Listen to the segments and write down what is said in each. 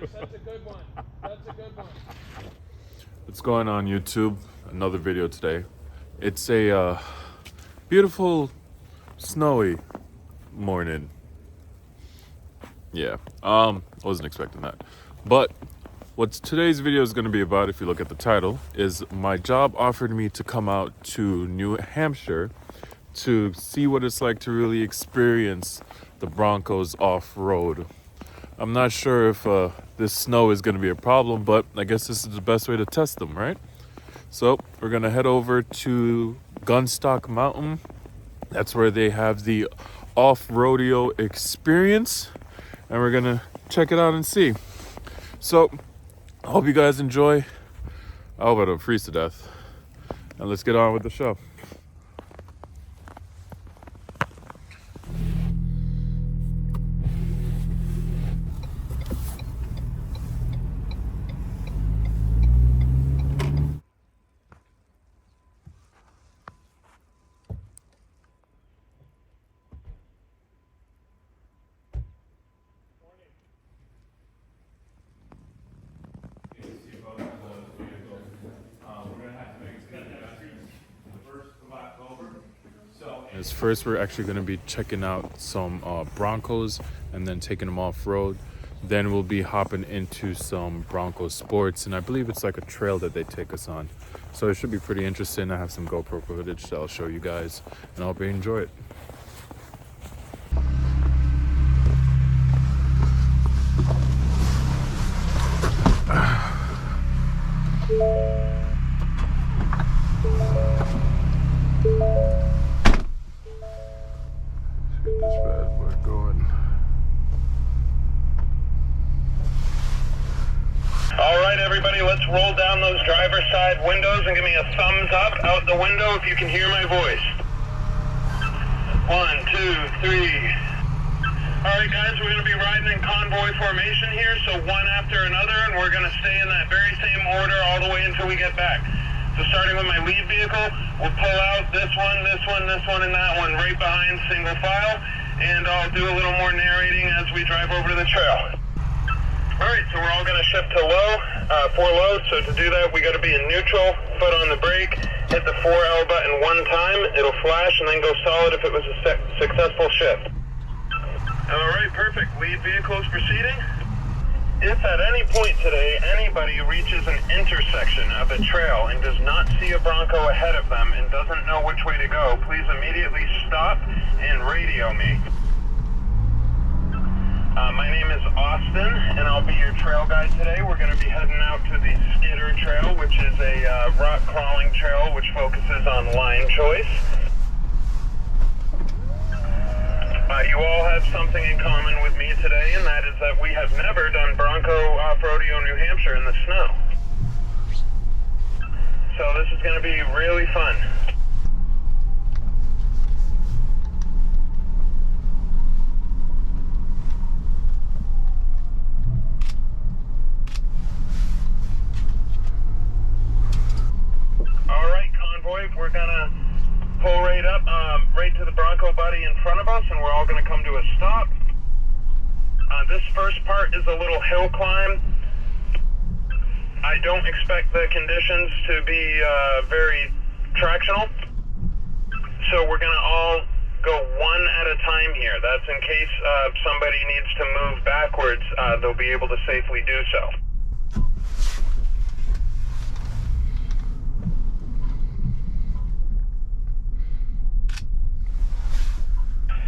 That's a good one. That's a good one. What's going on, YouTube? Another video today. It's a beautiful, snowy morning. Yeah, wasn't expecting that. But what today's video is going to be about, if you look at the title, is my job offered me to come out to New Hampshire to see what it's like to really experience the Broncos off-road. I'm not sure if this snow is going to be a problem, but I guess this is the best way to test them, right? So we're going to head over to Gunstock Mountain. That's where they have the off-roadeo experience, and we're going to check it out and see. So I hope you guys enjoy. I hope I don't freeze to death. And let's get on with the show. First, we're actually going to be checking out some Broncos and then taking them off-road. Then we'll be hopping into some Bronco sports, and I believe it's like a trail that they take us on. So it should be pretty interesting. I have some GoPro footage that I'll show you guys, and I hope you enjoy it. Let's roll down those driver's side windows and give me a thumbs up out the window if you can hear my voice. 1, 2, 3. Alright guys, we're going to be riding in convoy formation here, so one after another, and we're going to stay in that very same order all the way until we get back. So starting with my lead vehicle, we'll pull out this one, this one, this one, and that one right behind single file, and I'll do a little more narrating as we drive over to the trail. Alright, so we're all going to shift to low, 4 low, so to do that we got to be in neutral, foot on the brake, hit the 4L button one time, it'll flash and then go solid if it was a successful shift. Alright, perfect, lead vehicle is proceeding. If at any point today anybody reaches an intersection of a trail and does not see a Bronco ahead of them and doesn't know which way to go, please immediately stop and radio me. My name is Austin, and I'll be your trail guide today. We're going to be heading out to the Skidder Trail, which is a rock crawling trail which focuses on line choice. You all have something in common with me today, and that is that we have never done Bronco Off-Roadeo New Hampshire in the snow. So this is going to be really fun. We're gonna pull right up, right to the Bronco buddy in front of us, and we're all gonna come to a stop. This first part is a little hill climb. I don't expect the conditions to be very tractional, so we're gonna all go one at a time here. That's in case somebody needs to move backwards, they'll be able to safely do so.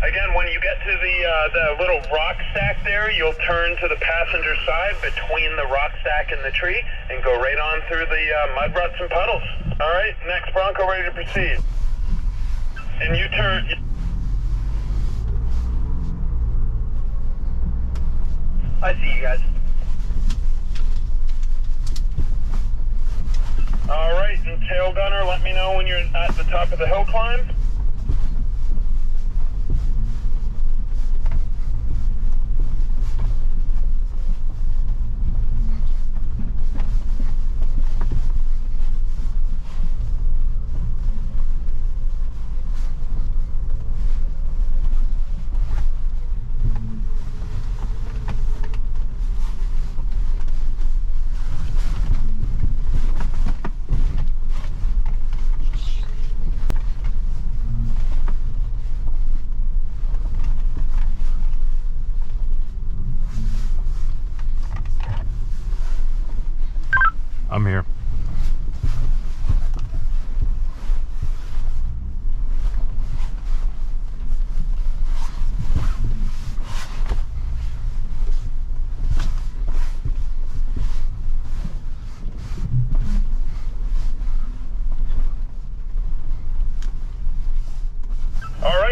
Again, when you get to the little rock stack there, you'll turn to the passenger side between the rock stack and the tree and go right on through the mud ruts and puddles. All right, next Bronco ready to proceed. And you turn. I see you guys. All right, and tail gunner, let me know when you're at the top of the hill climb.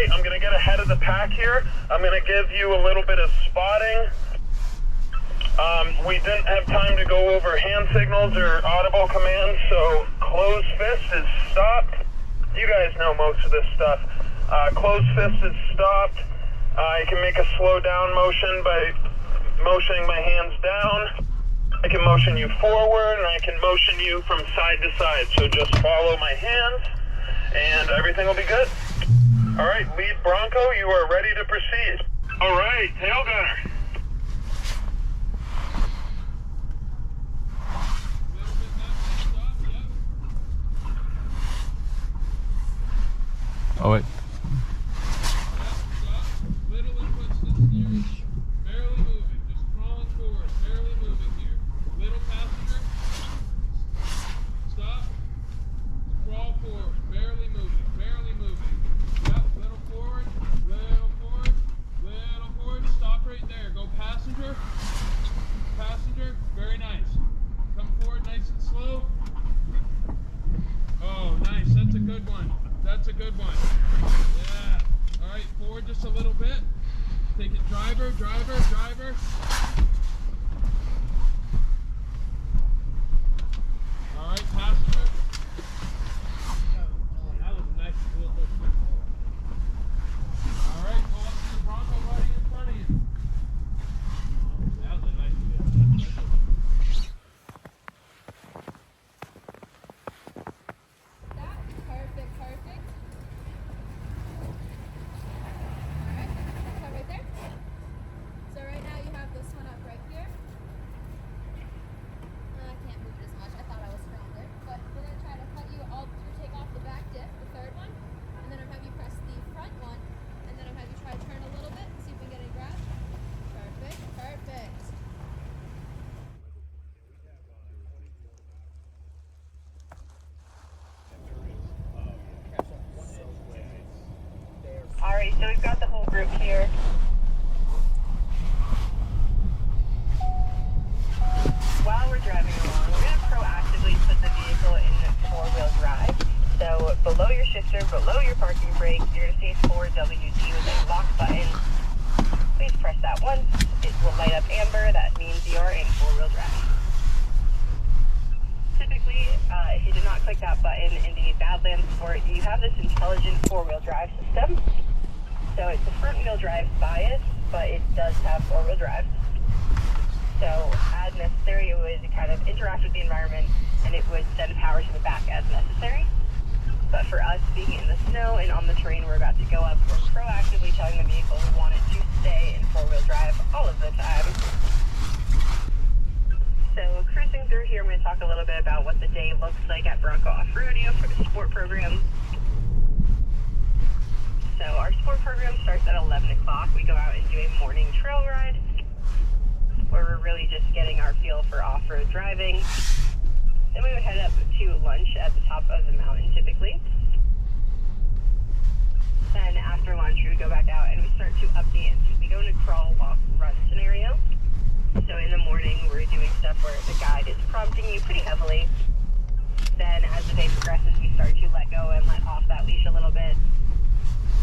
right, I'm gonna get ahead of the pack here. I'm gonna give you a little bit of spotting. We didn't have time to go over hand signals or audible commands, so closed fist is stopped. You guys know most of this stuff. Closed fist is stopped. I can make a slow down motion by motioning my hands down. I can motion you forward, and I can motion you from side to side. So just follow my hands, and everything will be good. All right, lead Bronco, you are ready to proceed. All right, tail gunner. Oh wait. Little inputs to steering. Barely moving. Just crawling forward. Barely moving here. Little passenger. Stop. Crawl forward. Barely moving. Barely moving. Yep. Little forward. Little forward. Little forward. Stop right there. Go passenger. Passenger. Very nice. Come forward nice and slow. Oh, nice. That's a good one. That's a good one. Yeah. All right, forward just a little bit. Take it, driver, driver, driver. All right, passenger. That was nice. All right, pull up to the Bronco right in front of you. That was a nice one. Perfect, perfect. Alright, cut right there. So right now you have this one up right here. I can't move it as much. I thought I was stronger. But we're going to try to cut you all through, take off the back diff, the third one. And then I'll have you press the front one. And then I'll have you try to turn a little bit and see if we can get any grab. Perfect, perfect. Alright, so we've got the whole group here. While we're driving along, we're going to proactively put the vehicle in four-wheel drive. So below your shifter, below your parking brake, you're going to see 4WD with a lock button. Please press that once. It will light up amber. That means you are in four-wheel drive. Typically, if you did not click that button in the Badlands Sport, you have this intelligent four-wheel drive system. So it's a front-wheel drive bias, but it does have four-wheel drive. So as necessary, it would kind of interact with the environment, and it would send power to the back as necessary. But for us, being in the snow and on the terrain we're about to go up, we're proactively telling the vehicle we want it to stay in four-wheel drive all of the time. So cruising through here, I'm going to talk a little bit about what the day looks like at Bronco Off-Roadeo for the sport program. So our sport program starts at 11 o'clock. We go out and do a morning trail ride, where we're really just getting our feel for off-road driving. Then we would head up to lunch at the top of the mountain typically. Then after lunch, we would go back out and we start to up the ante. We go into crawl, walk, run scenario. So in the morning, we're doing stuff where the guide is prompting you pretty heavily. Then as the day progresses, we start to let go and let off that leash a little bit.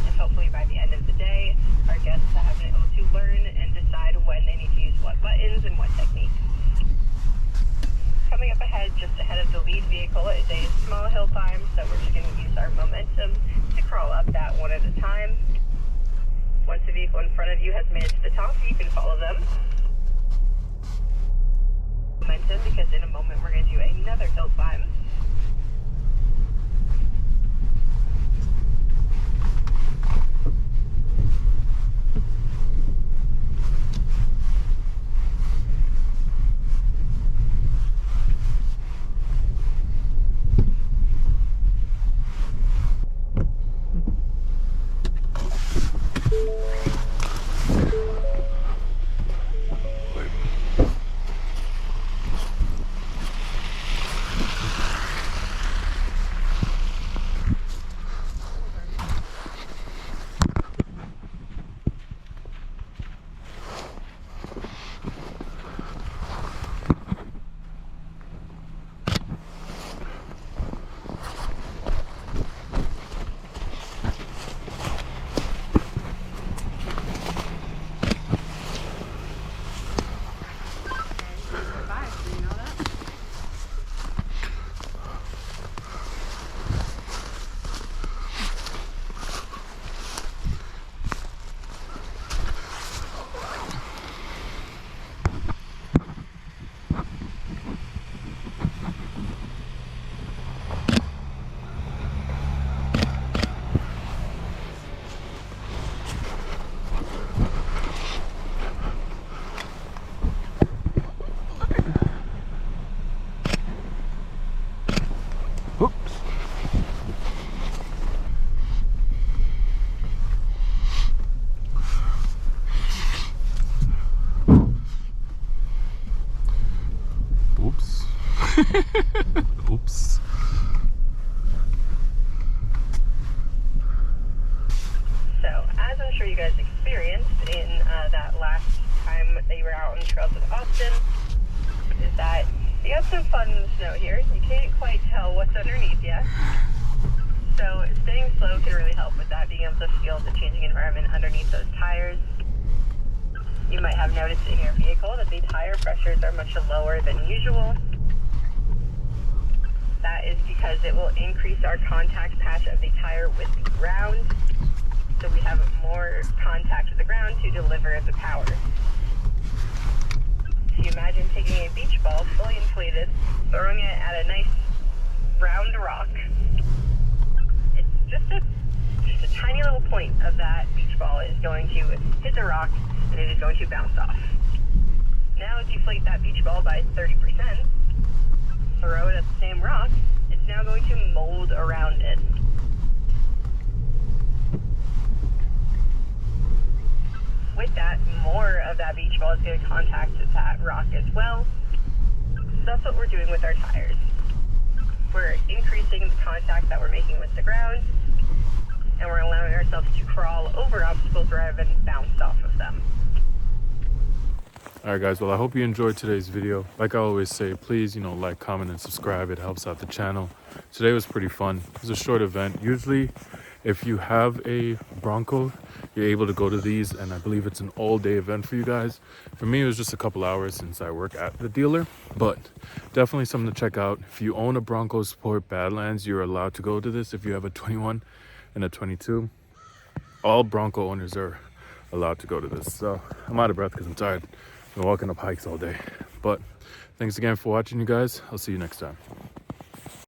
And hopefully by the end of the day, our guests have been able to learn and decide when they need to use what buttons and what techniques. Coming up ahead, just ahead of the lead vehicle, is a small hill climb, so we're just going to use our momentum to crawl up that one at a time. Once the vehicle in front of you has made it to the top, you can follow them. Momentum, because in a moment we're going to do another hill climb. Oops. So, as I'm sure you guys experienced in that last time that you were out on trails with Austin, is that you have some fun in the snow here. You can't quite tell what's underneath yet. So staying slow can really help with that, being able to feel the changing environment underneath those tires. You might have noticed in your vehicle that the tire pressures are much lower than usual. That is because it will increase our contact patch of the tire with the ground. So we have more contact with the ground to deliver the power. So you imagine taking a beach ball fully inflated, throwing it at a nice round rock. It's just a tiny little point of that beach ball is going to hit the rock and it is going to bounce off. Now deflate that beach ball by 30%, throw it at the same rock, it's now going to mold around it. With that, more of that beach ball is going to contact that rock as well. So that's what we're doing with our tires. We're increasing the contact that we're making with the ground, and we're allowing ourselves to crawl over obstacles rather than bounce off of them. All right, guys. Well, I hope you enjoyed today's video. Like I always say, please, like, comment, and subscribe. It helps out the channel. Today was pretty fun. It was a short event. Usually, if you have a Bronco, you're able to go to these, and I believe it's an all-day event for you guys. For me, it was just a couple hours since I work at the dealer, but definitely something to check out. If you own a Bronco Sport Badlands, you're allowed to go to this. If you have a 21 and a 22, all Bronco owners are allowed to go to this. So I'm out of breath because I'm tired. I've been walking up hikes all day. But thanks again for watching, you guys. I'll see you next time.